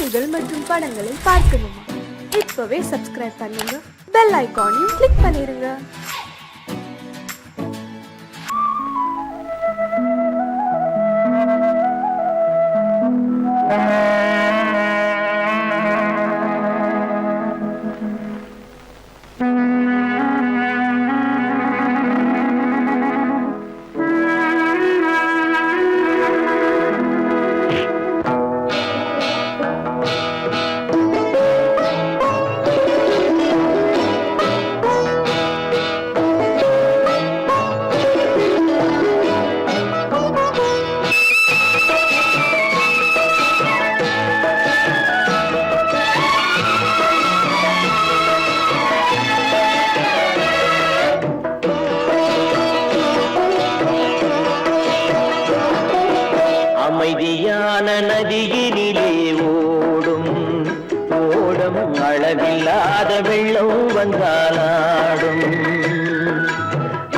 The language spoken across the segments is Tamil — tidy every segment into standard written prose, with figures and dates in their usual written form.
கதைகள் மற்றும் படங்களை பார்க்கணுமா? இப்பவே சப்ஸ்கிரைப் பண்ணுங்க, பெல் ஐகானையும் கிளிக் பண்ணிருங்க. அமைதியான நதியினிலே ஓடும் ஓடம் அளவில்லாத வெள்ளம் வந்தாலாடும்.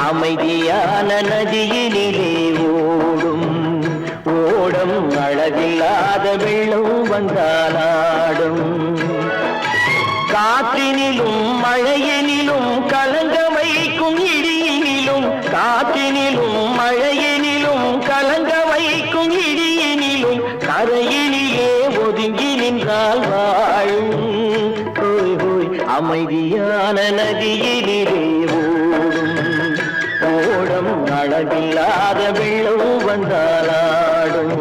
அமைதியான நதியினிலே ஓடும் ஓடம் அளவில்லாத வெள்ளம் வந்தாலாடும். காற்றினிலும் மழையினிலும் கலங்க வைக்கும் இடியினிலும், காற்றினிலும் மழையினிலும் கலங்க வைக்கும் இடியினிலும் கரையினிலே ஒதுங்கி நின்றால் வாழும். ஹோய் ஹோய் அமைதியான நதியினிலே ஓடும் ஓடம் அளவில்லாத வெள்ளம் வந்தாலாடும்.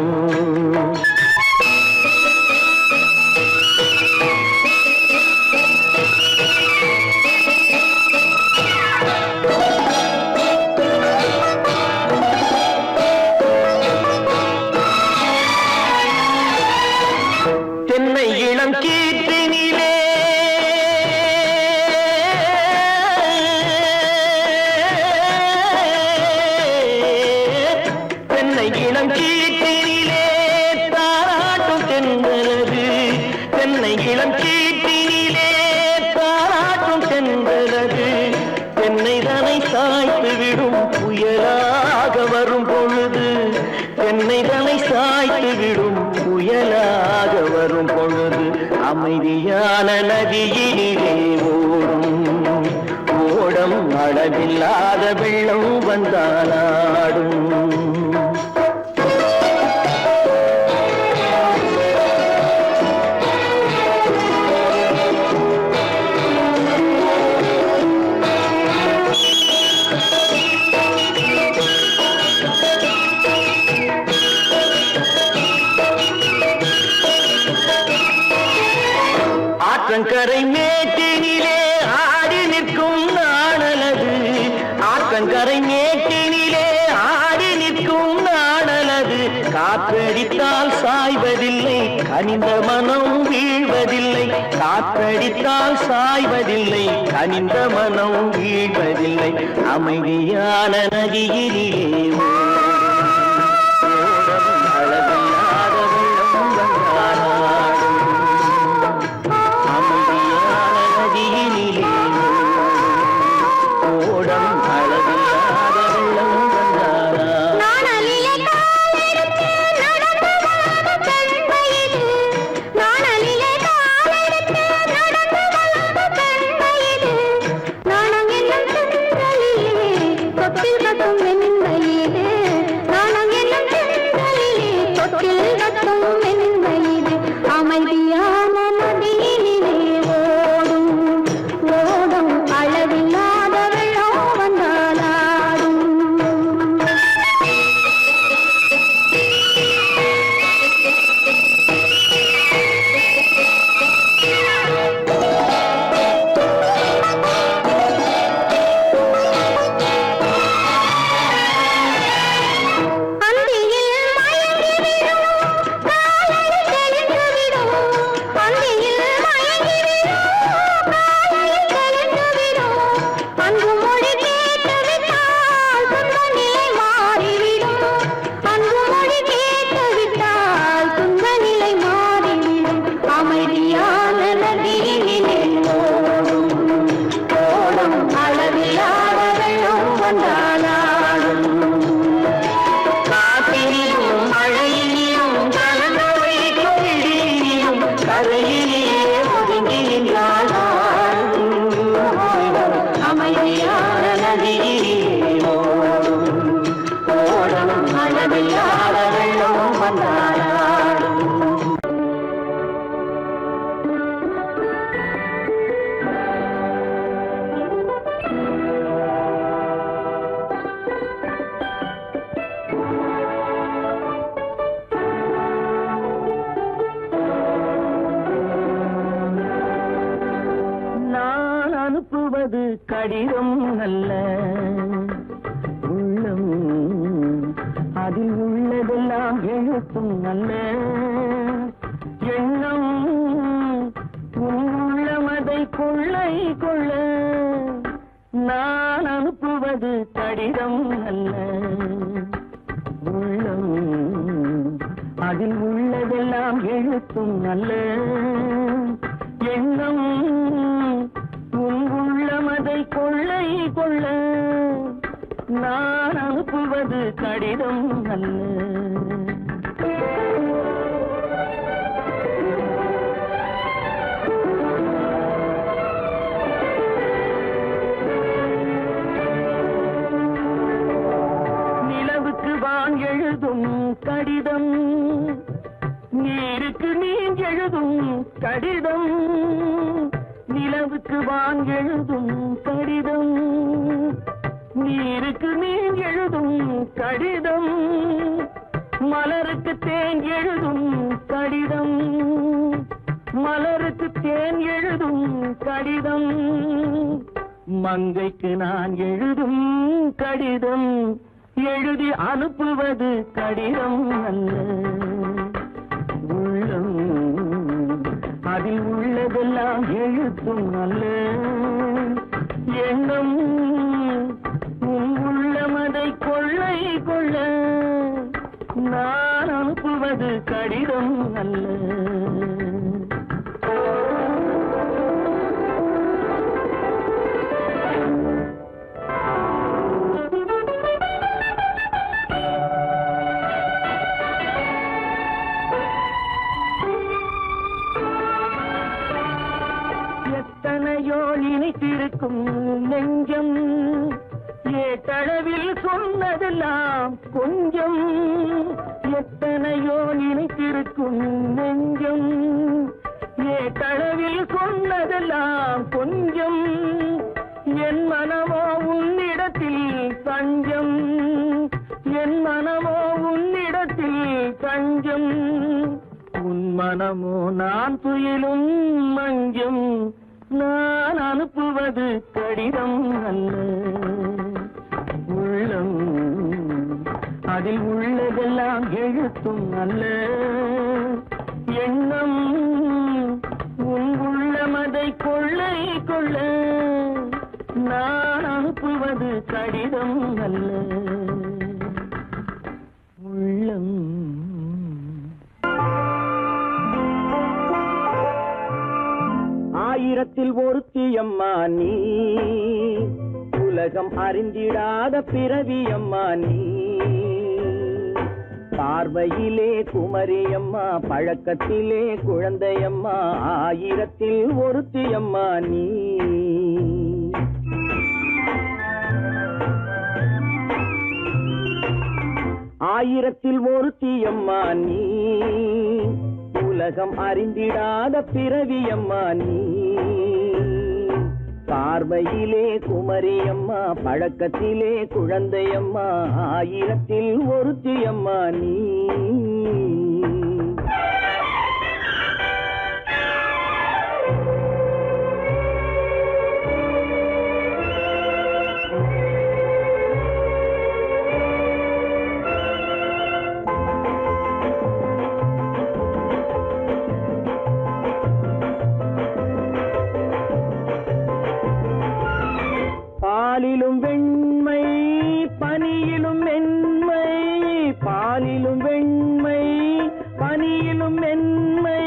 தென்னை இளம் கீற்றினிலே தென்னை இளம் கீற்றினிலே தாராட்டும் தென்றலது. தென்னை இளம் கீற்றினிலே தாராட்டும் தென்றலது. தென்னை தனை சாய்த்து விடும் புயலாக வரும் பொழுது, தென்னை தனை சாய்த்து விடும் புயலாக வரும் பொழுது அமைதியான நதியினிலே ஓடும் ஓடம் அளவில்லாத வெள்ளம் வந்தாலாடும். ஆற்றங்கரை மேட்டினிலே ஆடி நிற்கும் நாணலது. ஆற்றங்கரை மேட்டினிலே ஆடி நிற்கும் நாணலது. காற்றடித்தால் சாய்வதில்லை, கனிந்த மனம் வீழ்வதில்லை. காற்றடித்தால் சாய்வதில்லை, கனிந்த மனம் வீழ்வதில்லை. அமைதியான நதியிலே கரையிலே ஒதுங்கி நின்றாள் அமைதியான நதியிலே ஓடும் ஓடும் அளவில்லாத வெள்ளம் வந்தாடும். அனுப்புவது கடிதம் அல்ல உள்ளம் அதில் உள்ளதெல்லாம் எழுத்தும் அல்ல எண்ணம் உள்ளமதை கொள்ளை கொள்ள நான் அனுப்புவது கடிதம் அல்ல உள்ளம் அதில் உள்ளதெல்லாம் எழுத்தும் அல்ல எண்ணம் உள்ளமதை கொள்ளை கொள்ள நான் அனுப்புவது கடிதம் அல்ல. நிலவுக்கு வான் எழுதும் கடிதம் நீருக்கு நீர் எழுதும் கடிதம் நிலவுக்கு வான் எழுதும் கடிதம் நீருக்கு நீர் எழுதும் கடிதம் மலருக்கு தேன் எழுதும் கடிதம் மலருக்கு தேன் எழுதும் கடிதம் மங்கைக்கு நான் எழுதும் கடிதம் எழுதி அனுப்புவது கடிதம் அல்ல உள்ளம் அதில் உள்ளதெல்லாம் எழுத்தும் அல்ல எண்ணம் உள்ளமதை கொள்ளை கொள்ள நான் அனுப்புவது கடிதம் அல்ல. எத்தனையோ நினைத்திருக்கும் நெஞ்சம் ஏட்டளவில் சொன்னதெல்லாம் கொஞ்சம் எத்தனையோ நினைத்திருக்கும் நெஞ்சம் ஏட்டளவில் சொன்னதெல்லாம் கொஞ்சம் என் மனமோ உன்னிடத்தில் தஞ்சம் என் மனமோ உன்னிடத்தில் தஞ்சம் உன் மனமோ நான் துயிலும் மஞ்சம் நான் அனுப்புவது கடிதம் அல்ல உள்ளம் அதில் உள்ளதெல்லாம் எழுத்தும் அல்ல எண்ணம் உன் உள்ளமதை கொள்ளை கொள்ள நான் அனுப்புவது கடிதம் அல்ல உள்ளம். ஆயிரத்தில் ஒருத்தியம்மா நீ உலகம் அறிந்திடாத பிறவியம்மா நீ பார்வையிலே குமரியம்மா பழக்கத்திலே குழந்தையம்மா ஆயிரத்தில் ஒருத்தியம்மா நீ ஆயிரத்தில் ஒருத்தியம்மா நீ உலகம் அறிந்திடாத பிறவியம்மா நீ பார்வையிலே குமரியம்மா பழக்கத்திலே குழந்தையம்மா ஆயிரத்தில் ஒருத்தியம்மா நீ பாலிலும் வெண்மை பனியிலும் மென்மை பாலிலும் வெண்மை பனியிலும் மென்மை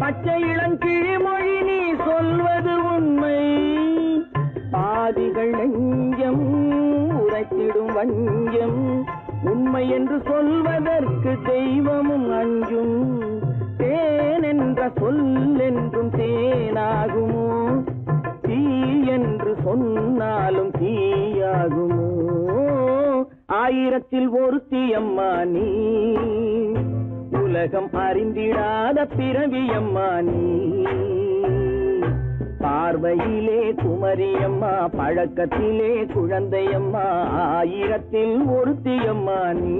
பச்சை இளங்கிழிமொழி நீ சொல்வது உண்மை பாதிகள் நெஞ்சம் உரைத்திடும் வஞ்சம் உண்மை என்று சொல்வதற்கு தெய்வமும் அஞ்சும் தேன் என்ற என்ற சொல் என்றும் தேனாகுமோ, தீ என்று சொன்னாலும் தீயாகுமோ? ஆயிரத்தில் ஒருத்தி அம்மா நீ, உலகம் அறிந்திடாத பிறவியம்மா நீ. பார்வையிலே குமரியம்மா, பழக்கத்திலே குழந்தையம்மா, ஆயிரத்தில் ஒருத்தியம்மா நீ.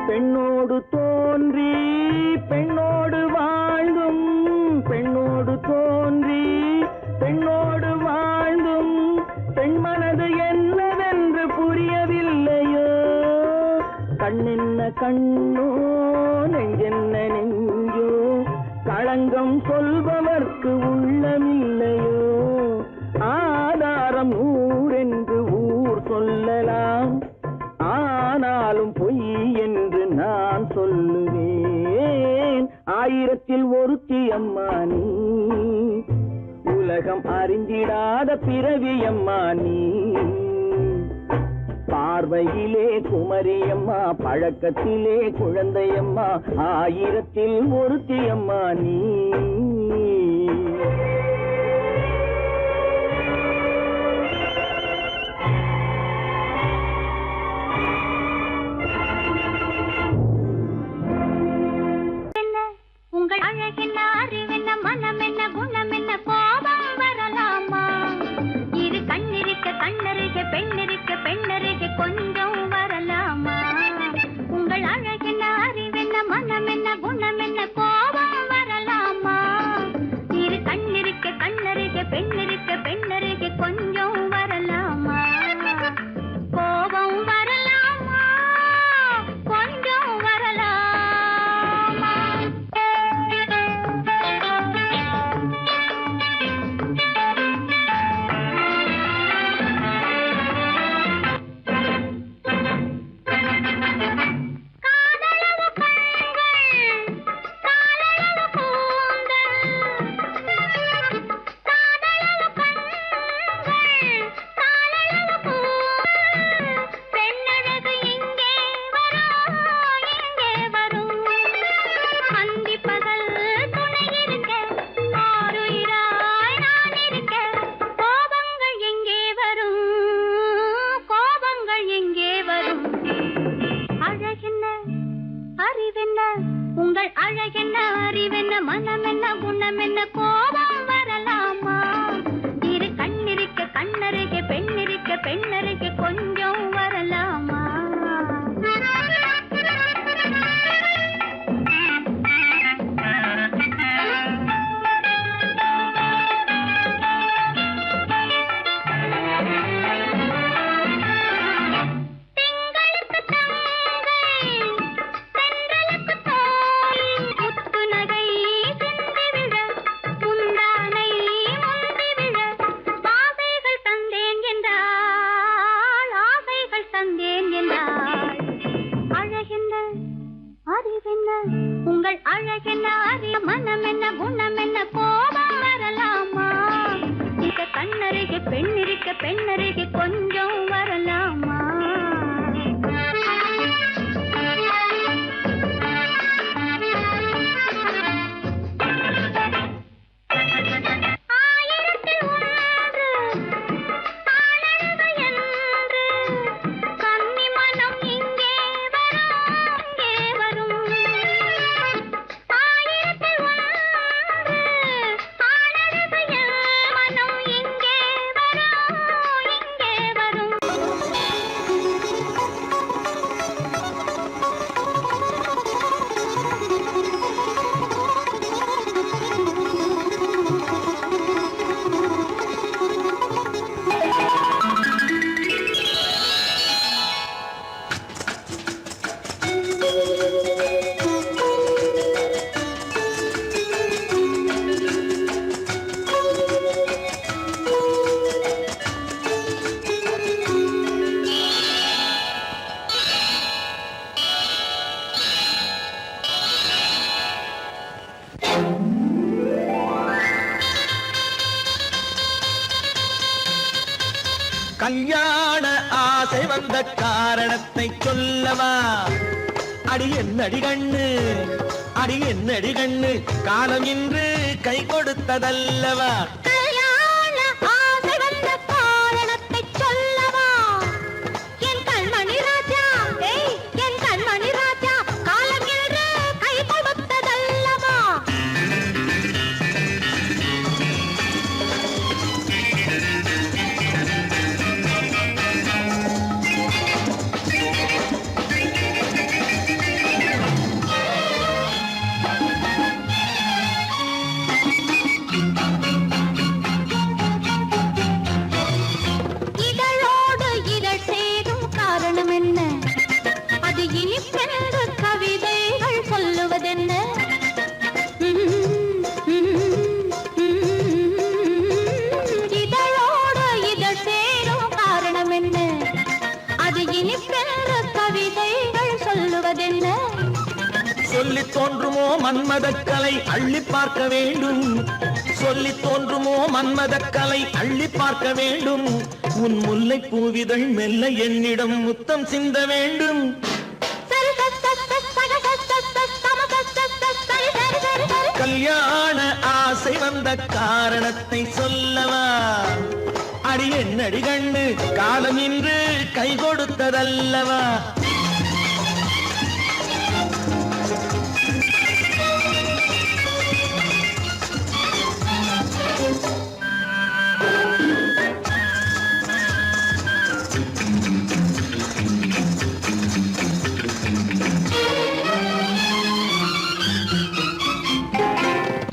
பெண்ணோடு தோன்றி பெண்ணோடு வாழ்ந்தும், பெண்ணோடு தோன்றி பெண்ணோடு வாழ்ந்தும், பெண் மனது என்னவென்று புரியவில்லையோ? கண்ணென்ன கண்ணோ, நெஞ்சென்ன நெஞ்சோ, களங்கம் சொல்பவர்க்கு உள்ளமில்லையோ? ஆதாரம் ஊரென்று ஊர் சொல்லலாம், ஆனாலும் பொய் என்று நான் சொல்லுவேன். ஆயிரத்தில் ஒருத்தி அம்மா நீ, உலகம் அறிந்திடாத பிறவியம்மா நீ. பார்வையிலே குமரியம்மா, பழக்கத்திலே குழந்தையம்மா, ஆயிரத்தில் ஒருத்தி அம்மா நீ. உங்கள் அழகென்ன, அறிவென்ன, மனம் என்ன, குணம் என்ன, கோபம் வரலாமா? இரு கண்ணிருக்க கண்ணருக, பெண்ணிருக்க பெண்ணருக, கொஞ்சம் வரலாமா? உங்கள் அழகென்ன, அறிவென்ன, மனம் என்ன, குணம் என்ன, கோபம் வரலாமா? இரு கண்ணிருக்க கண்ணருக, பெண்ணிருக்க பெண்ணருக, கொஞ்சம் வரலாமா? கோபம் வரலாமா? கொஞ்சம் வரலாமா? உங்கள் அழகென்ன, அறிவென்ன, மனம் என்ன, குணம் என்ன, கோபம் வரலாமா? இரு கண்ணிருக்க கண்ணருக, பெண்ணிருக்க பெண்ணருக, கொஞ்சம் வரலாமா? உங்கள் அழகென்ன, அறிய, மனம் என்ன, குணம் என்ன, கோபம் வரலாமா? இத கண்ணருக பெண்ணிருக்க பெண்ணருக, கொஞ்சம் வரலாமா? வரும் கல்யாண ஆசை வந்த காரணத்தை சொல்லவா? அடி என்னடி கண்ணு, அடி என்னடி கண்ணு, காலம் இன்று கை கொடுத்ததல்லவா? கல்யாண ஆசை வந்த காரணத்தை சொல்லவா? என் கண்மணி ராஜா, என் கண்மணி ராஜா, காலம் என்று கை கொடுத்ததல்லவா? இதழோடு இதழ் சேரும் காரணம் என்ன? அது இனிப்பென்று கவிதைகள் சொல்லுவதென்ன? இதழோடு இதழ் சேரும் காரணம் என்ன? அது இனிப்பென்று கவிதைகள் சொல்லுவதென்ன? சொல்லி தோன்றுமோ மன்மதக்கலை அள்ளி பார்க்க வேண்டும், சொல்லி தோன்றுமோ மன்மதக்கலை அள்ளி பார்க்க வேண்டும். உன் முல்லை பூவிதழ் மெல்ல என்னிடம் முத்தம் சிந்த வேண்டும். கல்யாண ஆசை வந்த காரணத்தை சொல்லவா? அடி என்னடி கண்ணு, காலம் இன்று கை கொடுத்ததல்லவா?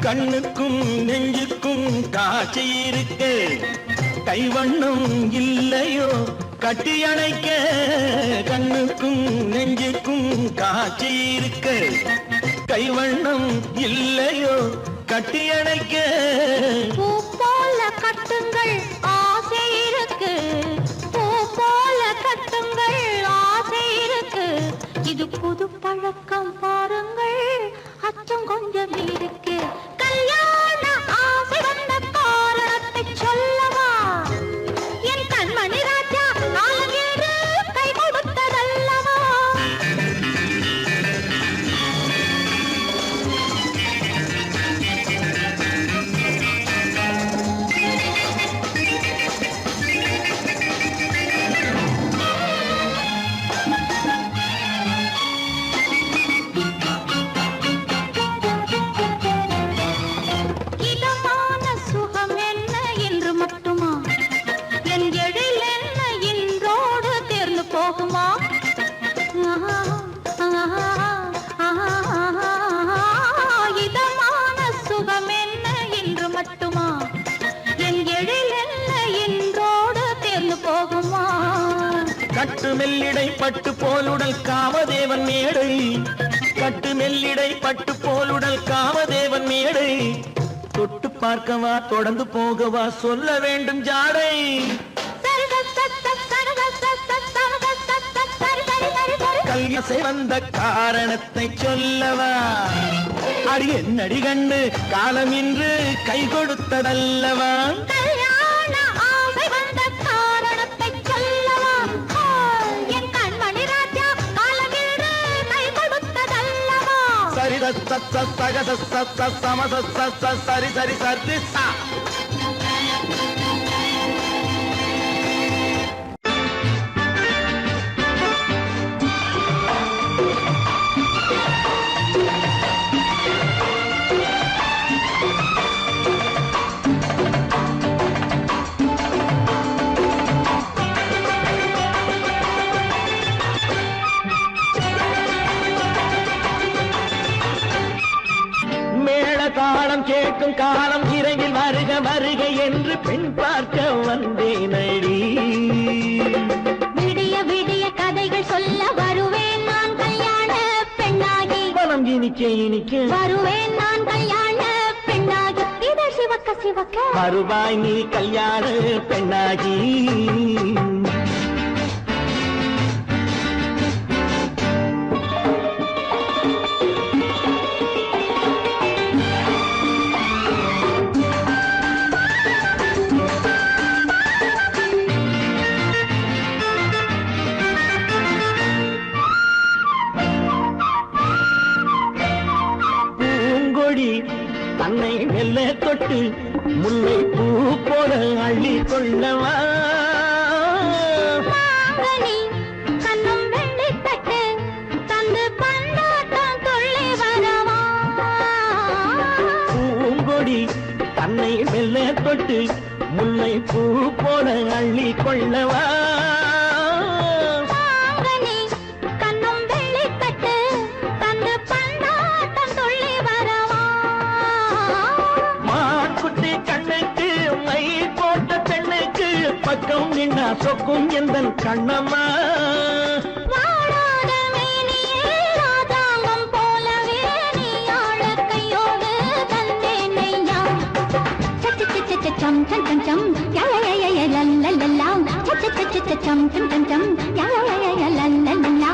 கண்ணுக்கும் நெஞ்சுக்கும் காட்சி இருக்க, கைவண்ணம் இல்லையோ கட்டி அணைக்க? கண்ணுக்கும் நெஞ்சுக்கும் காட்சி இருக்க, கைவண்ணம் இல்லையோ கட்டி அணைக்க? பூ போல கட்டுங்கள் ஆசை இருக்கு, பூ போல கட்டுங்கள் ஆசை இருக்கு. இது புது பழக்கம் பாருங்கள், அச்சம் கொஞ்சம் இருக்கு. கல்யாண ஆசை வந்த காரணத்தை சொல்லவா? என் கண்மணி ராஜா, காலம் என்று கை கொடுத்ததல்லவா? இதமான சுகம் என்ன என்று மட்டுமா? என் எழில் என்ன இன்றோடு தேர்ந்து போகுமா? இதமான சுகம் என்ன என்று மட்டுமா? என் எழில் என்ன இன்றோடு தேர்ந்து போகுமா? கட்டு மெல்லிடை பட்டு போலுடல் காமதேவன் மேடை, கட்டு மெல்லிடை பட்டு போலுடல் காமதேவன் மேடை. தொட்டு பார்க்கவா தொடர்ந்து போகவா சொல்ல வேண்டும் ஜாடை? கல்யாசை வந்த காரணத்தை சொல்லவா? அடி என்னடி கண்ணு, காலம் இன்று கை கொடுத்ததல்லவா? கல்யாண ஆசை வந்த காரணத்தை சொல்லவா? என் கண்மணி ராஜா, காலம் என்று கை கொடுத்ததல்லவா? சரி சக சம சரி சரி சரி சா. தாளம் கேட்கும் காலம் இறையில் வருக வருக என்று பெண் பார்க்க வந்தேனடி. விடிய விடிய கதைகள் சொல்ல வருவேன் நான் கல்யாண பெண்ணாகி. மனம் இனிக்க இனிக்க வருவேன் நான் கல்யாண பெண்ணாகி. இதை சிவக்க சிவக்க வருவாய் நீ கல்யாண பெண்ணாகி. தொட்டு முல்லை பூ போல அள்ளி கொள்ளவா மாங்கனி கண்ணும் வெள்ளி தட்டு தந்து பந்தாட்டம் துள்ளி வரவா பூங்கொடி தன்னை மெல்ல தொட்டு முல்லை பூ போல அள்ளி கொள்ளவா மாங்கனி கண்ணும் வெள்ளி தட்டு தந்து பந்தாட்டம் துள்ளி வரவா மாக்குட்டி கண்ணுக்கு மை போட்ட பெண்ணுக்கு பக்கம் நின்னா சொக்கும் எந்தன் கண்ணம்மா வாழாத மேனியே ராஜாங்கம் போலவே நீ ஆழ கையோடு தந்தேனையா சச்ச சச்ச சம் சம் சம் சம் யா யா யா யா லல்லல்லா சச்ச சச்ச சம் சம் சம் சம் யா யா யா யா லல்லல்லா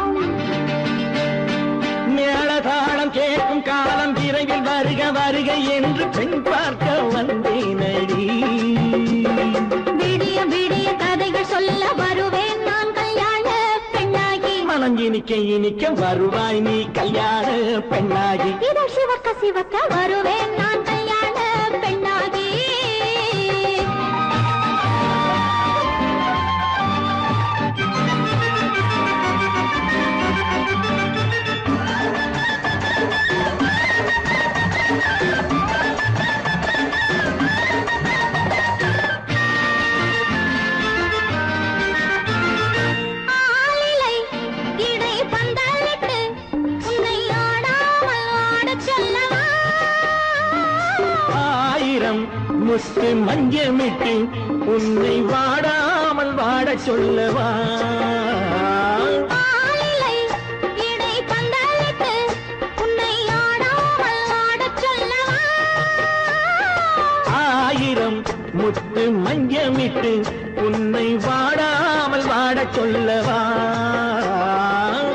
மேளதாளம் கேட்கும் காலம் விரைவில் வருக வருக என்று பெண் பார்க்க வந்தேனடி விடிய விடிய கதைகள் சொல்ல வருவேன் நான் கல்யாண பெண்ணாகி மனம் இனிக்க இனிக்க வருவாய் நீ கல்யாண பெண்ணாகி இதழ் சிவக்க சிவக்க வருவேன் நான் கல்யாண பெண்ணாகி ஆலிலை இடை பந்தலிட்டு உன்னை ஆடாமல் ஆடச் சொல்லவா ஆயிரம் முத்து மஞ்சமிட்டு உன்னை வாடாமல் வாடச் சொல்லவா ஆலிலை இடை பந்தலிட்டு உன்னை ஆடாமல் ஆடச் சொல்லவா ஆயிரம் முத்து மஞ்சமிட்டு உன்னை வாடாமல் வாடச் சொல்லவா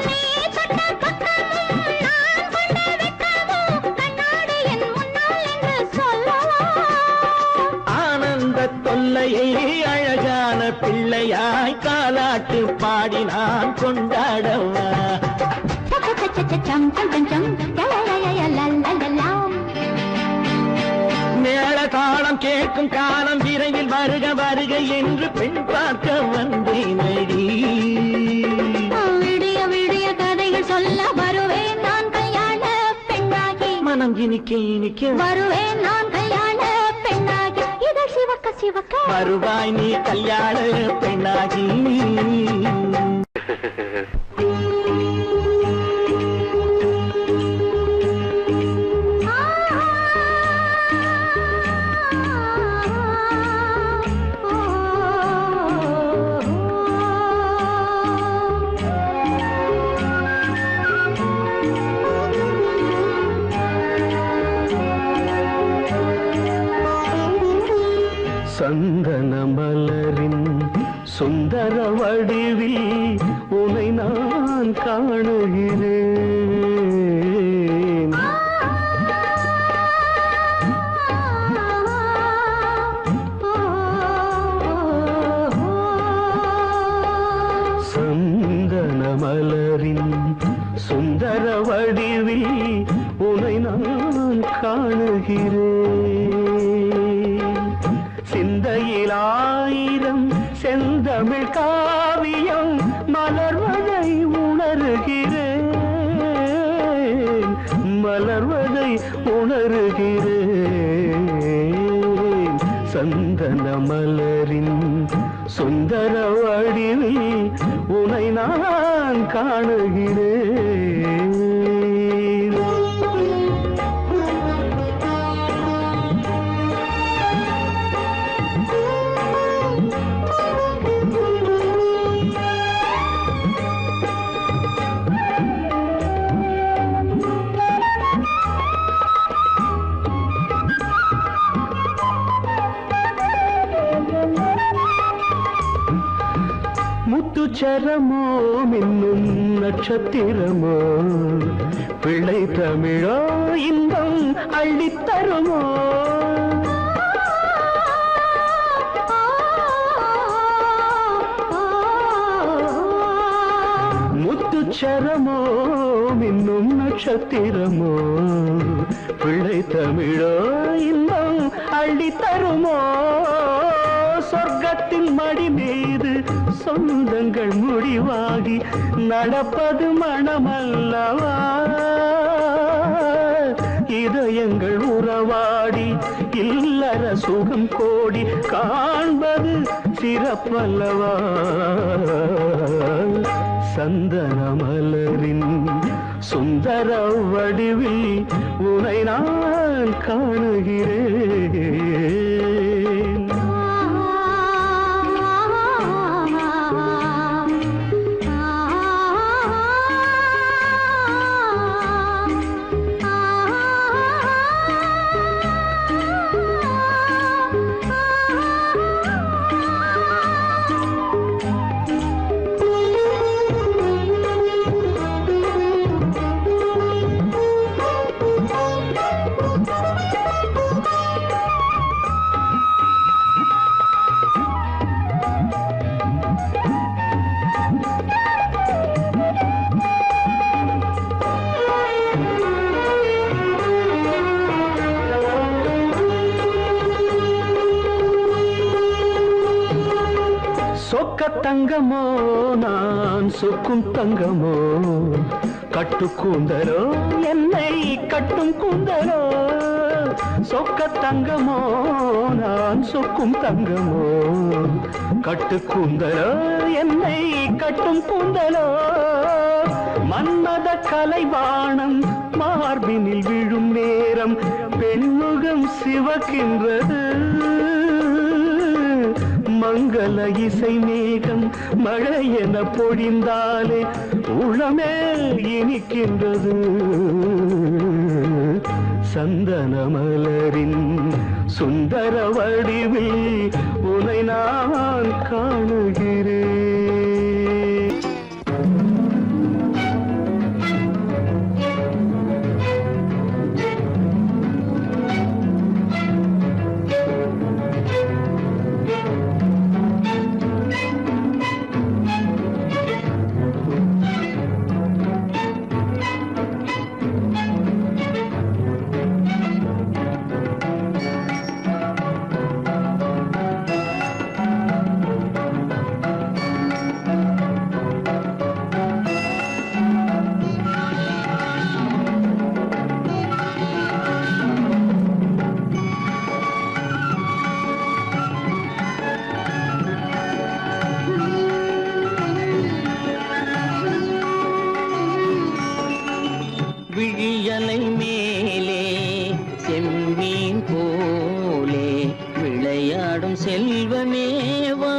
நீ தொட்ட பக்கமும் நான் கொண்ட வெட்கமும் கண்ணாடி என் முன்னால் என்று சொல்லவா ஆனந்த தொல்லையை அழகான பிள்ளையாய் காலாட்டு பாடி நான் கொண்டாடவா சம் சம் சம் சம் யா யா யா யா லல்லல்லா மேளதாளம் கேட்கும் காலம் விரைவில் வருக வருக என்று பெண் பார்க்க வந்தேனடி விடிய விடிய கதைகள் சொல்ல வருவேன் நான் கல்யாண பெண்ணாகி மனம் இனிக்க இனிக்க வருவேன் நான் கல்யாண பெண்ணாகி இதழ் சிவக்க சிவக்க வருவாய் நீ கல்யாண பெண்ணாகி சந்தன மலரின் சுந்தர வடிவில் உனை நான் காணுகிறேன் சந்தன மலரின் சுந்தர வடிவில் உனை நான் காணுகிறேன் சிந்தையில் ஆயிரம் செந்தமிழ் காவியம் மலர்வதை உணர்கிறேன் மலர்வதை உணர்கிறேன் சந்தன மலரின் சுந்தர வடிவில் உனை நான் காணுகிறேன் முத்துச்சரமோ மின்னும் நட்சத்திரமோ பிள்ளை தமிழோ இன்பம் அள்ளித்தருமோ முத்துச்சரமோ மின்னும் நட்சத்திரமோ பிள்ளை தமிழோ இன்பம் அள்ளி தருமோ சொர்க்கத்தின் மடி மீது சொந்தங்கள் முடிவாகி நடப்பது மனமல்லவா இதயங்கள் உறவாடி இல்லற சுகம் கோடி காண்பது சிறப்பல்லவா சந்தன மலரின் சுந்தர வடிவில் உனை நான் காணுகிறேன் சொக்க தங்கமோ நான் சொக்கும் தங்கமோ கட்டு கூந்தலோ என்னை கட்டும் கூந்தலோ சொக்க தங்கமோ நான் சொக்கும் தங்கமோ கட்டு கூந்தலோ என்னை கட்டும் கூந்தலோ மன்மத கலைவாணம் மார்பினில் விழும் நேரம் பெண்முகம் சிவக்கின்றது மங்கள இசை மேகம் மழை என பொழிந்தாலே உளமே இனிக்கின்றது சந்தன மலரின் சுந்தர வடிவில் உனை நான் காணுகிறேன் விழியலை மேலே செம்மீன் போலே விளையாடும் செல்வமேவா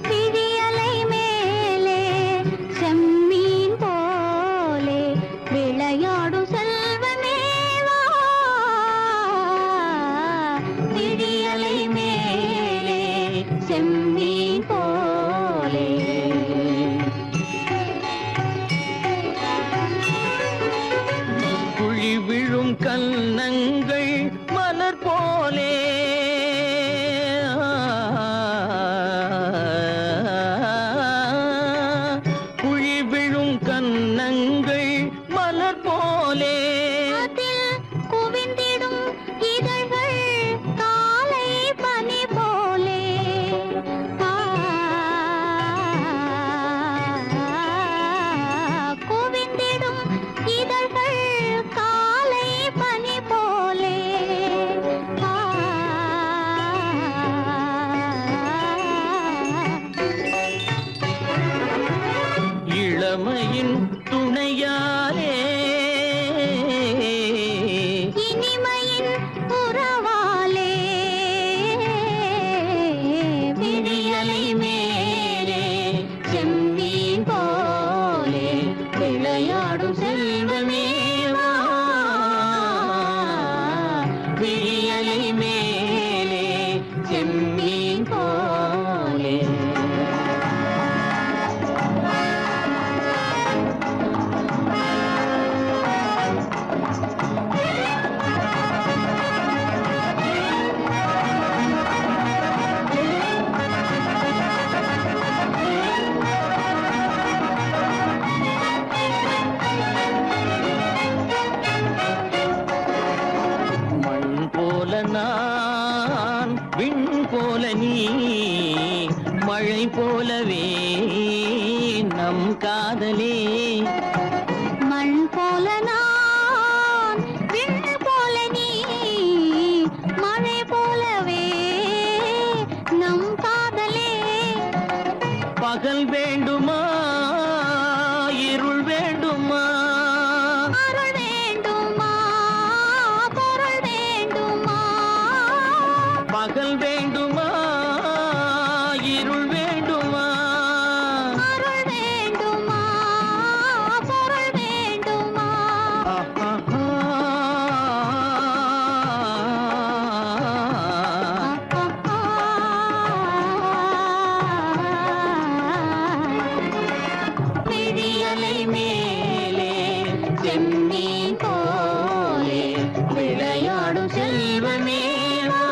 விழியலை மேலே செம்மீன் போலே விளையாடும் செல்வமேவா விழியலை மேலே செம்மீன் போலே குழி விழும் கன்னங்கள் மலர் போலே குழி விழும் கன்னங்கள் மலர் போலே அதில் குவிந்திடும் இதழ்கள் காலை பனி போலே குவிந்திடும் இதழ்கள் காலை பனி போலே இளமையின் துணையாலே இனிமையின் உறவாலே விழியலை மேலே செம்மீன் போலே விளையாடும் செல்வமேவா விழியலை மேலே செம்மீன் போலே மழை போலவே நம் காதலே மண் போல நான் விண் போல நீ மழை போலவே நம் காதலே பகல் வேண்டுமா இருள் வேண்டுமா அருள் வேண்டுமா பொருள் வேண்டுமா பகல் வேண்டுமா இருள் வேண்டுமா அருள் வேண்டுமா பொருள் வேண்டுமா விழியலை மேலே செம்மீன் போலே விளையாடும் செல்வமே வா.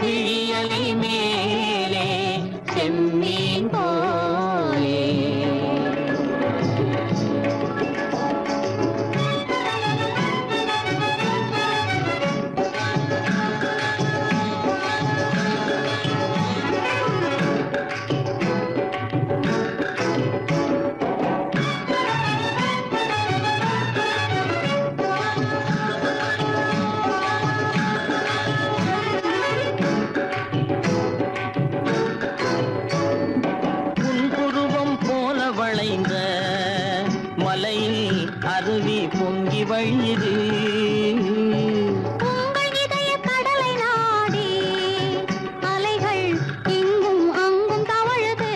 விழியலை மேலே செம்மீன் போலே புன்புருவம் போல வளைந்த மலையில் அருவி பொங்கி வழியுது உங்கள் இதய கடலை நாடி அலைகள் இங்கும் அங்கும் தவழுது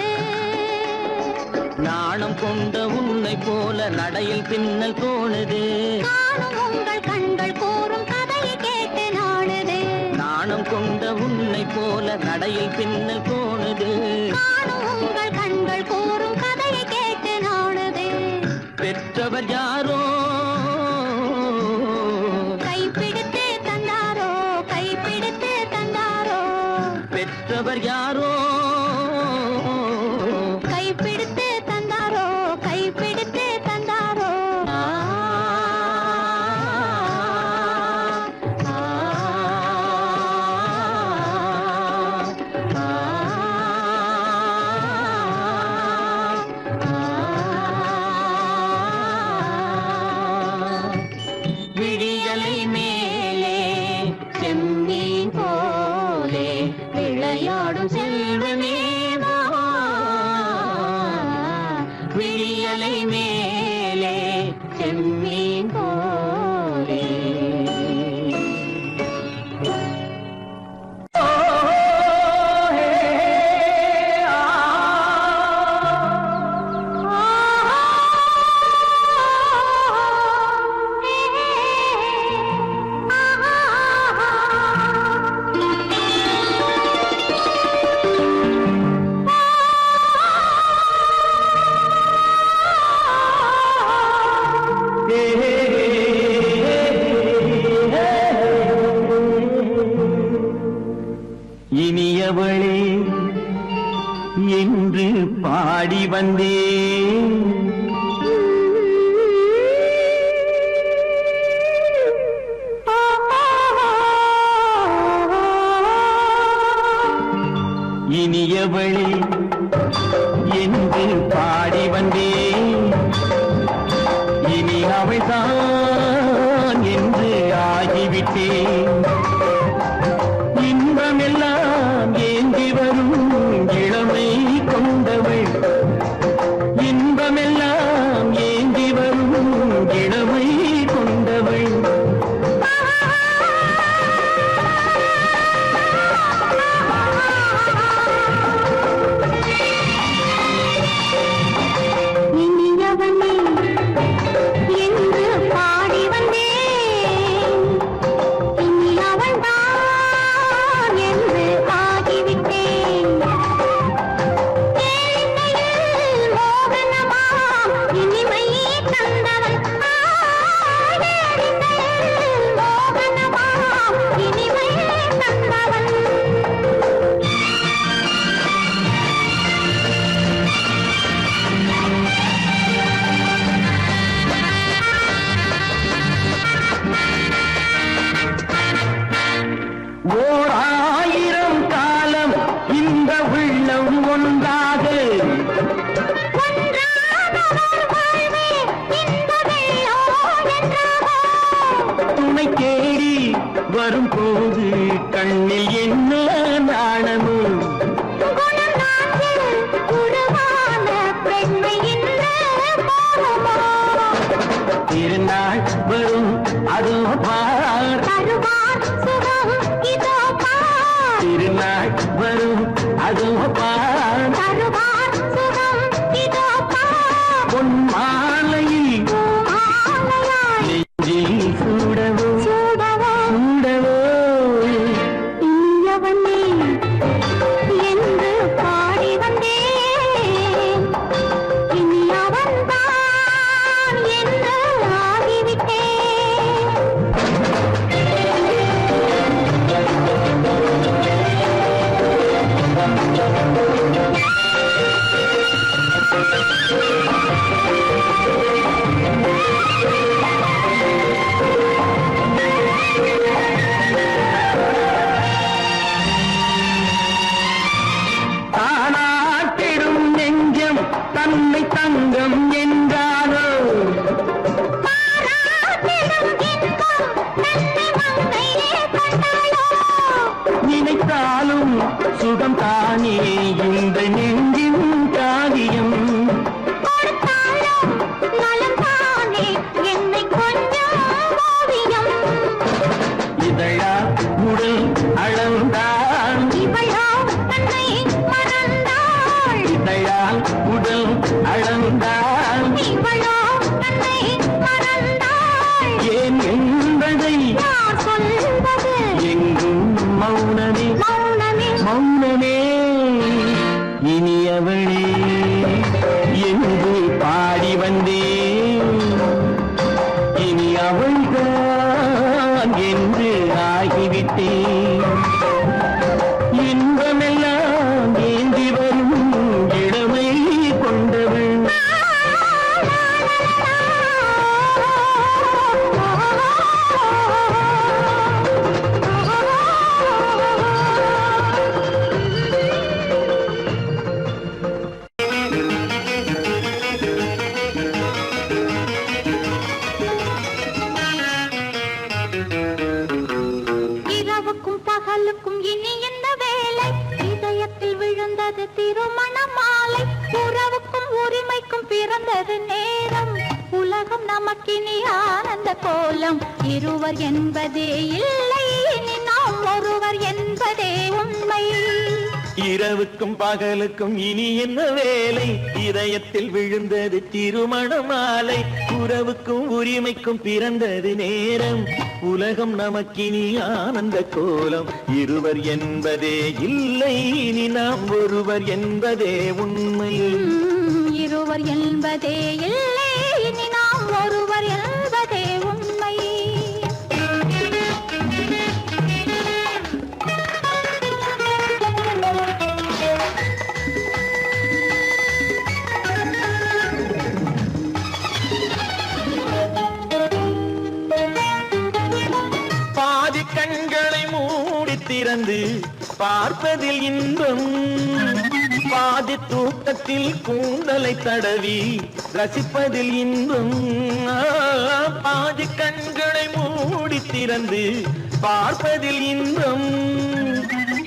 நாணம் கொண்ட உன்னை போல நடையில் பின்னல் தோணுது காணும் உங்கள் கண்கள் கூறும் கதையை கேட்டு நாடுது நாணம் கொண்ட உன்னை போல நடையில் பின்னல் தோணுது காணும் உங்கள் கண்கள் கூறும் கதையை கேட்டு நாடுது பெற்றவர் யாரோ கைப்பிடித்து தந்தாரோ கைப்பிடித்து தந்தாரோ பெற்றவர் யாரோ கைப்பிடித்து தந்தாரோ கைப்பிடித்து தந்தாரோ ஆ, ஆ, ஆ, விழியலை மேலே செம்மீன் போலே விளையாடும் செல்வமே வா. விழியலை மேலே செம்மீன் போலே இனியவளே என்று பாடி வந்தேன் இனியவளே என்று பாடி வந்தேன் இனி அவள்தான் என்று ஆகிவிட்டேன் இன்பமெல்லாம் ஏந்தி வரும் இளமை கொண்டவள் இன்பமெல்லாம் ஏந்தி வரும் இளமை கொண்டவள் அதோ பார் தருவார் சுகம் இதோ பார் பொன் மாலையில் மாலையாய் நெஞ்சில் சூடவோ சூடவோ சூடவோ இனியவனே என்று பாடி வந்தேன் இனி அவன்தான் என்று ஆகிவிட்டேன் தானாட்டிடும் நெஞ்சம் தன்னை தங்கம் என்றாலோ பாராட்டிடும் இன்பம் தன்னை மங்கையே கண்டாளோ நினைத்தாலும் சுகம் தானே இந்த நெஞ்சின் காரியம் கொடுத்தாலும் நலம்தானே என்னை கொஞ்சம் ஓவியம் இதழா உடல் அளந்தால் இவளோ தன்னை மறந்தாள் இதழால் உடல் அளந்தால் இவளோ தன்னை மறந்தாள் ஏன் என்பதை யார் சொல்வது எங்கும் மௌனமே மௌனமே மௌனமே இனியவளே என்று பாடி வந்தேன் இனி அவள்தான் என்று ஆகிவிட்டேன் இன்பமெல்லாம் ஏந்தி வரும் இளமை கொண்டவள் இரவுக்கும் பகலுக்கும் இனி என்ன வேலை இதயத்தில் விழுந்தது திருமண மாலை உறவுக்கும் உரிமைக்கும் பிறந்தது நேரம் உலகம் நமக்கினி ஆனந்த கோலம் இருவர் என்பதே இல்லை இனி நாம் ஒருவர் என்பதே உண்மை இரவுக்கும் பகலுக்கும் இனி என்ன வேலை இதயத்தில் விழுந்தது திருமண மாலை உறவுக்கும் உரிமைக்கும் பிறந்தது நேரம் உலகம் நமக்கினி ஆனந்த கோலம் இருவர் என்பதே இல்லை இனி நாம் ஒருவர் என்பதே உண்மை இருவர் என்பதே இல்லை இனி நாம் ஒருவர் என்பதே உண்மை பாதி கண்களை மூடி திறந்து பார்ப்பதில் இன்பம் பாதி தூக்கத்தில் கூந்தலை தடவி ரசிப்பதில் இன்பம் பாதி கண்களை மூடி திறந்து பார்ப்பதில் இன்பம்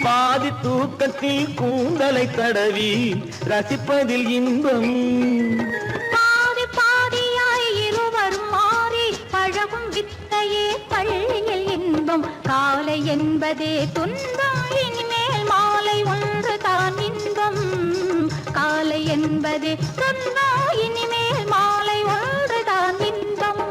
பாதி தூக்கத்தில் கூந்தலை தடவி ரசிப்பதில் இன்பம் பாதி பாதியாய் இருவரும் மாறி பழகும் வித்தையே பள்ளியில் இன்பம் காலை என்பதே துன்பம் இனிமேல் மாலை ஒன்று தான் இன்பம் காலை என்பதே துன்பம் இனிமேல் மாலை ஒன்று தான் இன்பம்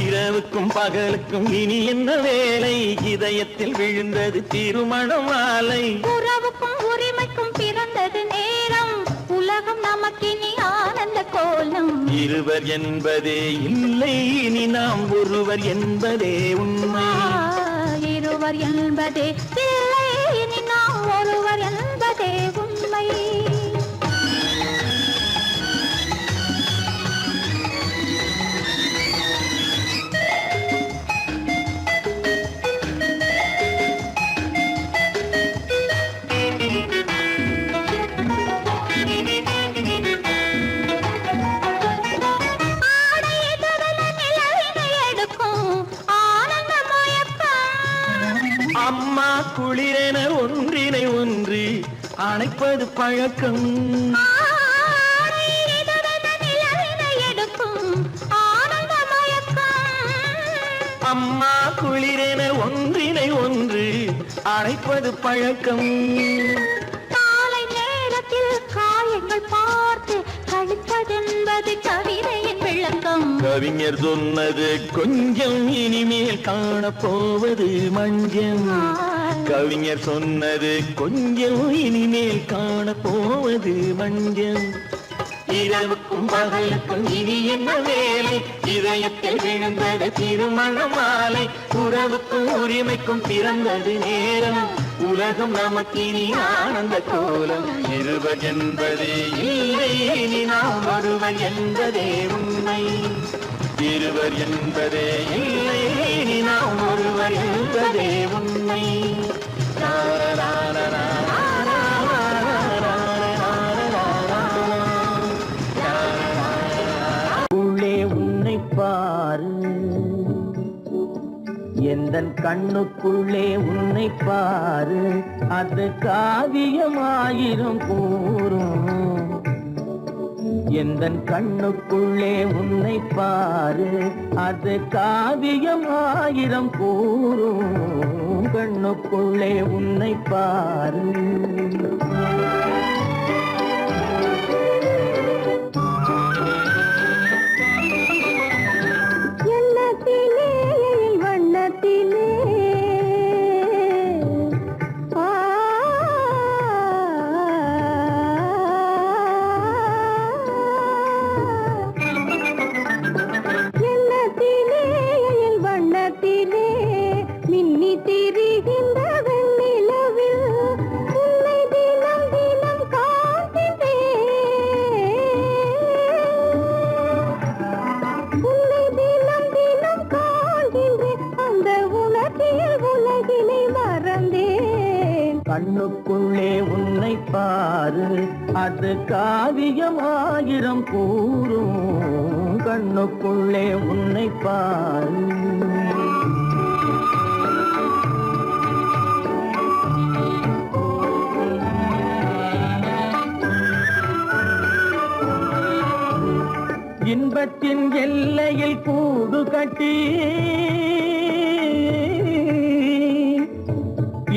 இரவுக்கும் பகலுக்கும் இனி என்ன வேலை இதயத்தில் விழுந்தது திருமண மாலை உறவுக்கும் உரிமைக்கும் பிறந்தது நேரம் உலகம் நமக்கினி ஆனந்த கோலம் இருவர் என்பதே இல்லை இனி நாம் ஒருவர் என்பதே உண்மை இருவர் என்பதே இல்லை இனி நாம் ஒருவர் என்பதே உண்மை அம்மா குளிரென ஒன்றினை ஒன்று அணைப்பது பழக்கம் அம்மா குளிரென ஒன்றினை ஒன்று அணைப்பது பழக்கம் கவிஞர் சொன்னது கொஞ்சம் இனிமேல் காணப்போவது மஞ்சள். கவிஞர் சொன்னது கொஞ்சம் இனிமேல் காணப்போவது மஞ்சள். இரவுக்கும் பகலுக்கும் இனி என்ன வேலை, இதயத்தில் விழுந்தது திருமண மாலை. உறவுக்கும் உரிமைக்கும் பிறந்தது நேரம், உலகம் நமக்கினி ஆனந்த கோலம். இருவர் என்பதே இல்லை, இனி நாம் ஒருவர் என்பதே உண்மை. இருவர் என்பதே இல்லை, இனி நாம் ஒருவர் என்பதே உண்மை. உள்ளே உன்னை பாரு, எந்தன் கண்ணுக்குள்ளே உன்னை பாரு, அது காவியமாயிரம் கூறும். எந்தன் கண்ணுக்குள்ளே உன்னை பாரு, அது காவியமாயிரம் கூறும். கண்ணுக்குள்ளே உன்னை பாரு. எண்ணத்திலே வண்ணத்திலே எண்ணத்திலே வண்ணத்திலே மின்னி திரிகின்ற வெண்ணிலவில் உன்னை தினம் தினம் காண்கின்றேன். உன்னை தினம் தினம் காண்கின்றேன், அந்த உணர்ச்சியில் உலகினை மறந்தேன். கண்ணுக்குள்ளே உன்னை பாரு, அது காவியமாயிரம் கூறும். கண்ணுக்குள்ளே உன்னை பாரு. இன்பத்தின் எல்லையில் கூடு கட்டி,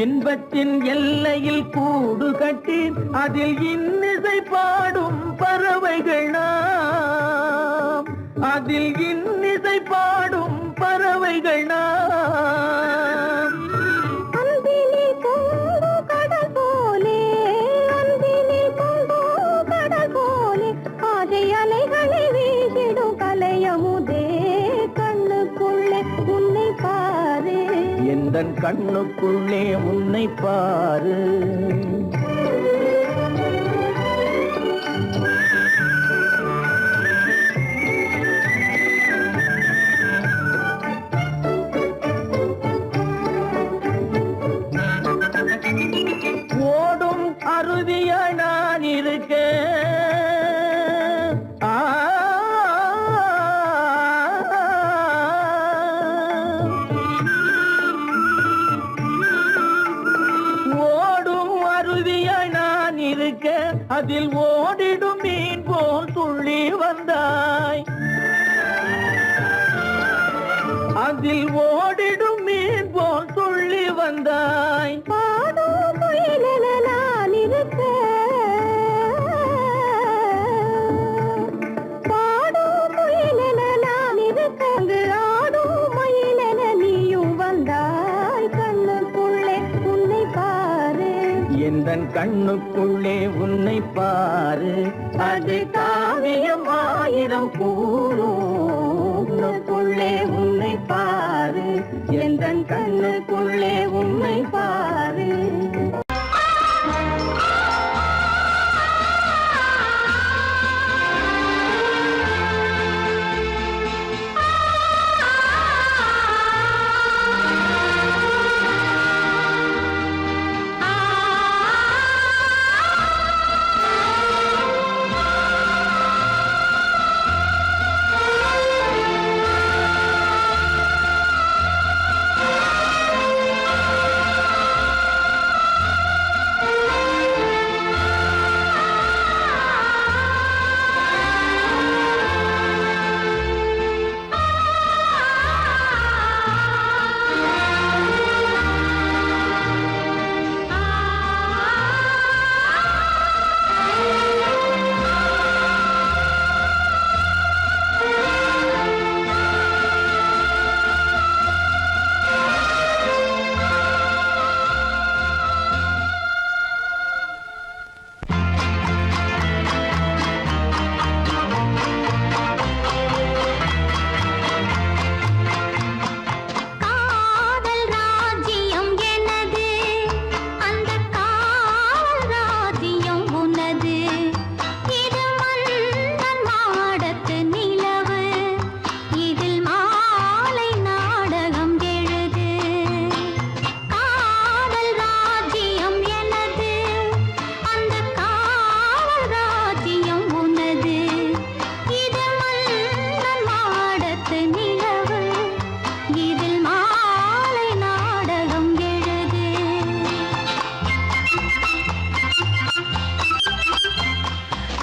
இன்பத்தின் எல்லையில் கூடு கட்டி, அதில் இன்னிசை பாடும் பறவைகள் நாம். அதில் இன்னிசை பாடும் பறவைகள் நாம். அன்பினில் பொங்கு கடல் போலே, அன்பினில் பொங்கு கடல் போலே, ஆசை அலைகளை வீசிடும் கலையமுதே. கண்ணுக்குள்ளே உன்னை பாரு, எந்தன் கண்ணுக்குள்ளே உன்னை பாரு. ஓடும் அருவியா நான் இருக்க, ஓடும் அருவியா நான் இருக்க, அதில் ஓடிடும் மீன் போல் துள்ளி வந்தாய். அதில் ஓடிடும் மீன் போல் துள்ளி வந்தாய். பாடும் குயிலென நான் இருக்க, பாடும் குயிலென நான் இருக்க, அங்கு ஆடும் மயிலென நீயும் வந்தாய். கண்ணுக்குள்ளே உன்னை பாரு, எந்தன் கண்ணுக்குள்ளே உன்னை பாரு, அது காவியம் ஆயிரம் கூறும். கண்ணுக்குள்ளே உன்னை பாரு, எந்தன் கண்ணுக்குள்ளே உன்னை பாரு.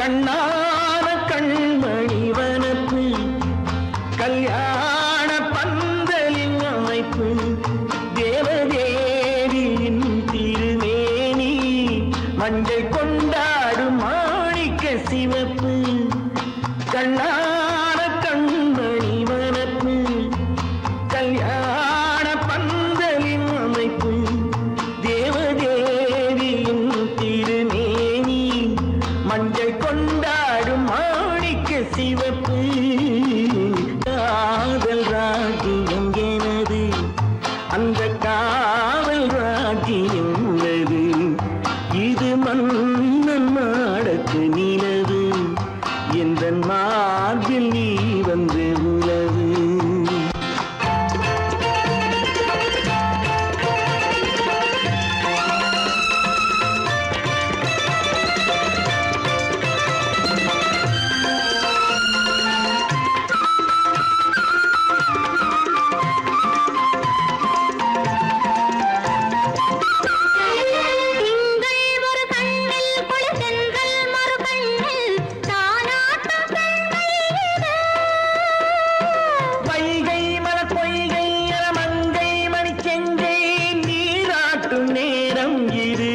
கண்ணான கண்மணி வனப்பு கல்யாண பந்தலின் அமைப்பு தேவதேவியின் திருமேனி மஞ்சள் கொண்டாடும் மாணிக்க சிவப்பு கண்ணான கண்மணி வனப்பு கல்யாண பந்தலின் அமைப்பு தேவதேவியின் திருமேனி மஞ்சள் கொண்டாடும் மாணிக்க சிவப்பு காதல் ராஜ்யம் எனது அந்த காவல் ராஜ்யம் உள்ளது இது மன்னன் மாடத்து நிலவு எந்த மார்பில் நீ வந்து உலவு திங்கள் ஒரு கண்ணில் குளிர்தென்றல் மறு கண்ணில் தானாட்டம் பெண்மையிது. வைகை மலர் பொய்கை மங்கை மணிச்செங்கை நீராட்டும் நேரம் இது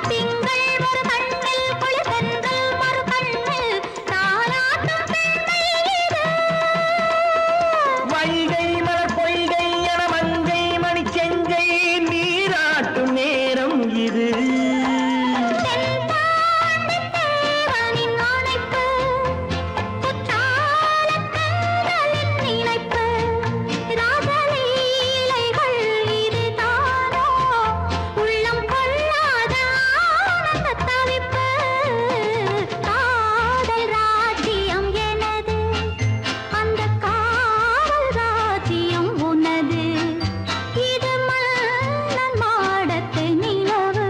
திங்கள் ஒரு கண்ணில் குளிர்தென்றல் மறு கண்ணில் தானாட்டம் பெண்மையிது. வைகை மலர் பொய்கை மங்கை மணிச்செங்கை நீராட்டும் நேரம் இது தென்பாண்டித் தேவனின் அணைப்பு, குற்றாலக் கண்களின் நினைப்பு, ராசலீலைகள் இதுதானோ, உள்ளம் கொள்ளாத ஆனந்தத் தவிப்பு. காதல் ராஜ்யம் எனது, அந்தக் காவல் ராஜ்யம் உனது. இது மன்னன் மாடத்து நிலவு,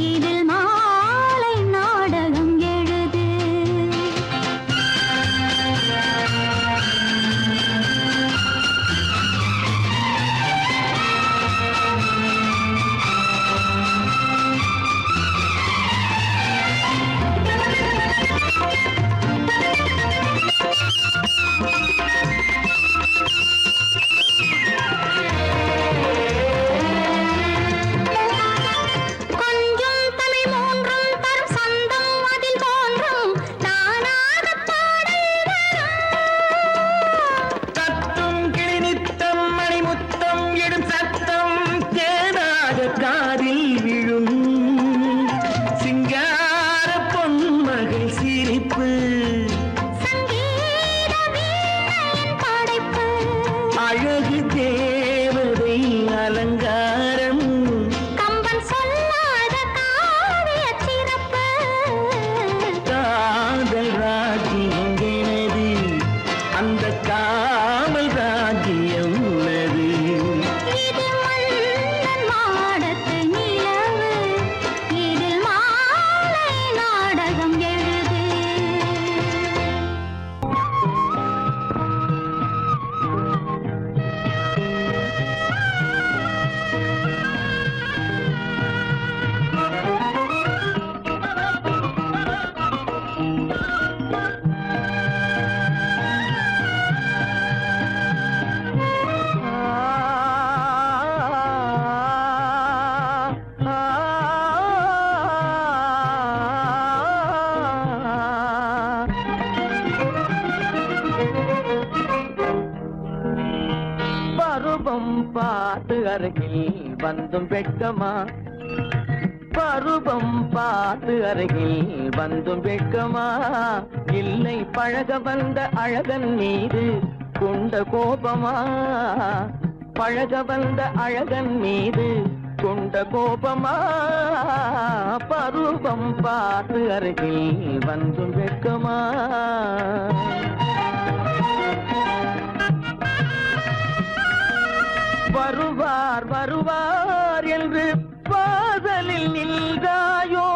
இதில் மாலை நாடகம் எழுது. கொஞ்சம் தமிழ் மூன்றும் தரும் சந்தம் அதில் தோன்றும் நானாகப் பாடல் வரும். தத்தும் கிளி நித்தம் மணிமுத்தம் இடும் சத்தம் தேனாக காதில் விழும் சிங்கார பொன்மகள் சிரிப்பு சங்கீத வீணையின் படைப்பு, அழகு தேவதை அலங்காரம் கம்பன் சொல்லாத காவியச் சிறப்பு. காதல் ராஜ்யம் எனது அந்த காவல் ராஜ்யம் உள்ளது இது மன்னன் மாடத்து நிலவு, இதில் மாலை நாடகம் எழுது. பருவம் பார்த்து அருகில் வந்தும் வெட்கமா பருவம் பார்த்து அருகில் வந்தும் வெட்கமா இல்லை பழக வந்த அழகன் மீது கொண்ட கோபமா பழக வந்த அழகன் மீது கொண்ட கோபமா பருவம் பார்த்து அருகில் வந்தும் வெட்கமா வருவார் வருவார் என்று வாசலில் நின்றாயோ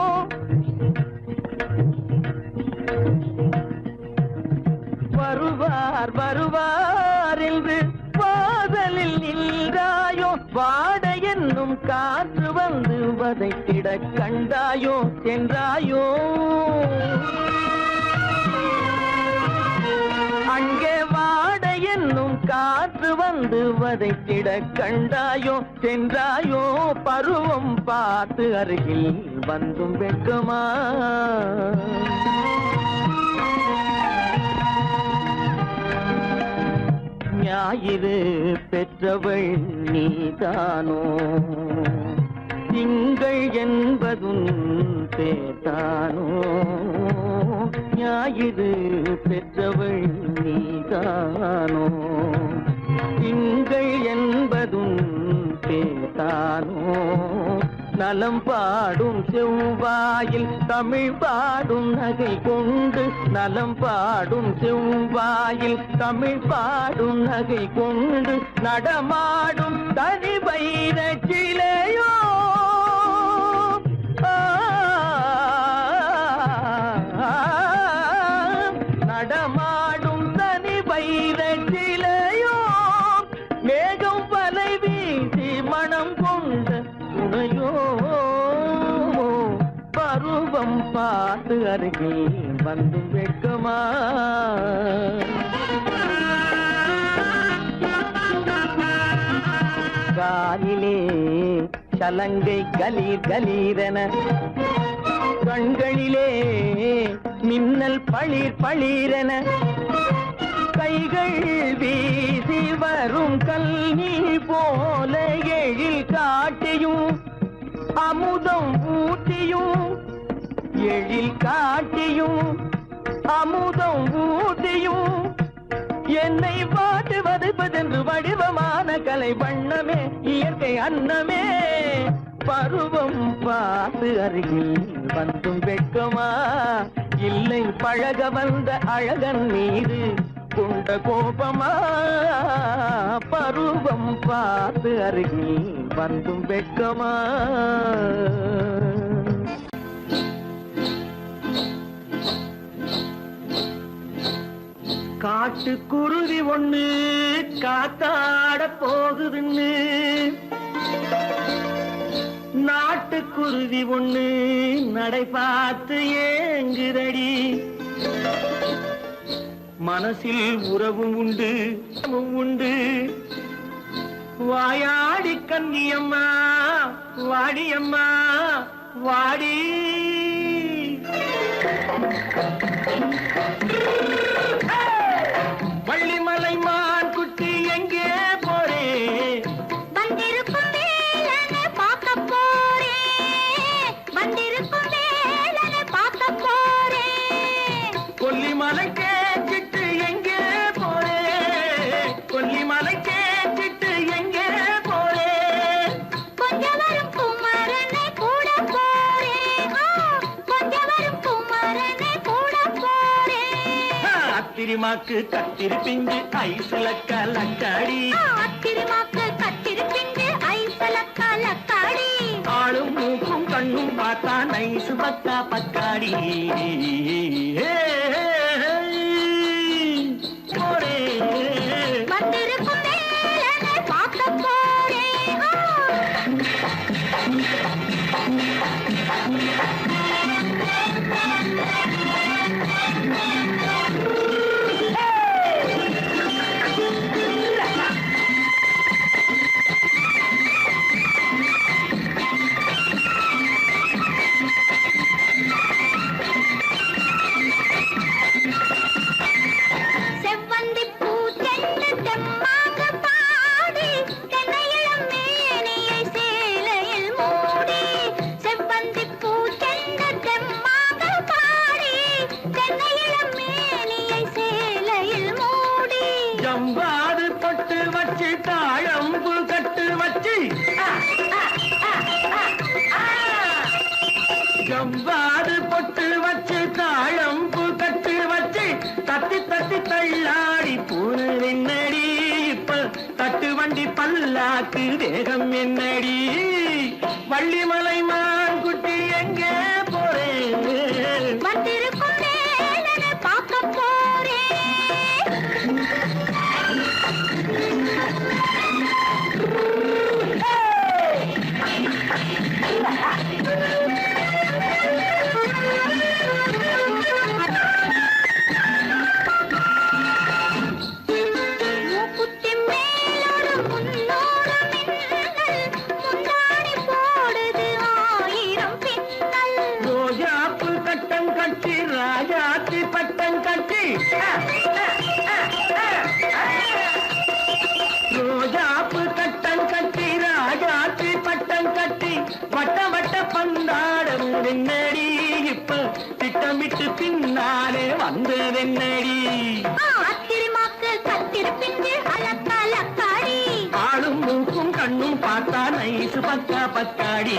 வருவார் வருவார் என்று வாசலில் நின்றாயோ வாட என்னும் காற்று வந்து வதைத்திட கண்டாயோ சென்றாயோ அங்கே வாட என்னும் காற்று வந்து வதைத்திட கண்டாயோ சென்றாயோ பருவம் பார்த்து அருகில் வந்தும் வெட்கமா ஞாயிறு பெற்றவள் நீதானோ திங்கள் என்பதும் பேத்தானோ ஞாயிறு பெற்றவள் நீதானோ திங்கள் என்பதும் பேத்தானோ நலம் பாடும் செவ்வாயில் தமிழ் பாடும் நகை கொண்டு நலம் பாடும் செவ்வாயில் தமிழ் பாடும் நகை கொண்டு நடமாடும் தனி வைர சிலையோ நடமாடும் தனி வைர சிலையோ மேகம் வலை வீசி மனம் கொண்ட துணையோ பருவம் பார்த்து அருகில் வந்து வெட்கமா காலிலே சலங்கை கலீர் கலீரென கண்களிலே மின்னல் பளிர் பளிரென கைகள் வீசி வரும் கல்நீர் போல எழில் காட்டியும் அமுதம் ஊட்டியும் எழில் காட்டியும் அமுதம் ஊட்டியும் என்னை பாட்டு வதைப்பதென்று வடிவமான கலை வண்ணமே இயற்கை அன்னமே பருவம் பார்த்து அருகில் வந்தும் வெட்கமா இல்லை பழக வந்த அழகன் மீது கொண்ட கோபமா பருவம் பார்த்து அருகில் வந்தும் வெட்கமா காட்டுக்குருவி ஒண்ணு காத்தாட போகுதுன்னு நாட்டுக்குருவி ஒண்ணு நடை பார்த்து ஏங்குதடி மனசில் உறவும் உண்டு உண்டு வாயாடி கன்னியம்மா வாடியம்மா வாடி வள்ளிமலை மான் குட்டி எங்கே போறே வந்திருக்கும் வேலனை பார்க்க போறேன் வந்திருக்கும் வேலனை பார்க்க போறேன் கொல்லிமலை கேச்சிட்டு எங்கே போறே கொல்லிமலை கேச்சிட்டு எங்கே போறே கொஞ்சம் வரும் குமரனை கூட போறேன் கொஞ்சம் வரும் குமரனை கூட போறேன் அத்திரிமாக்கு கத்திரி பிஞ்சு ஐசுல கலக்காடி அத்திரிமாக்கு கத்திரி பிஞ்சு ஐசல கலக்காடி ஆளும் மூக்கும் கண்ணும் பார்த்தா நைசு பக்கா பக்காடி போரே வந்திருக்கும் வேலனை பார்க்க போறேன் செவ்வந்தி பூ தென்ன தெம்மாக பாடி தென்னையிளம் மேனியை சேலையில் மூடி செவ்வந்தி பூ தென்ன தெம்மாக பாடி தென்னையிளம் மேனியை சேலையில் மூடி ஜம்பாது பொட்டு வச்சு தாழம்பு கட்டு வச்சு ஜம்பாது பொட்டு வச்சு தாழம்பு கட்டு வச்சு தட்டி தட்டி தள்ளாடி பூனு என்னடி இப்ப தட்டு வண்டி பல்லாக்கு வேகம் என்னடி வள்ளிமலை மான் குட்டி எங்கே போறேன் வந்திருக்கும் வேலனை பார்க்க போறேன் ரோஜாப்பு கட்டம் கட்டி ராஜாத்தி பட்டம் கட்டி வட்ட வட்ட பந்தாடம் வெண்ணடி இப்ப திட்டமிட்டு பின்னாலே வந்து வெண்ணடி ஆத்திரமாக்கு கத்திருப்பிஞ்சு அலக்காடி ஆளும் மூக்கும் கண்ணும் பார்த்தா நைசு பக்கா பக்காடி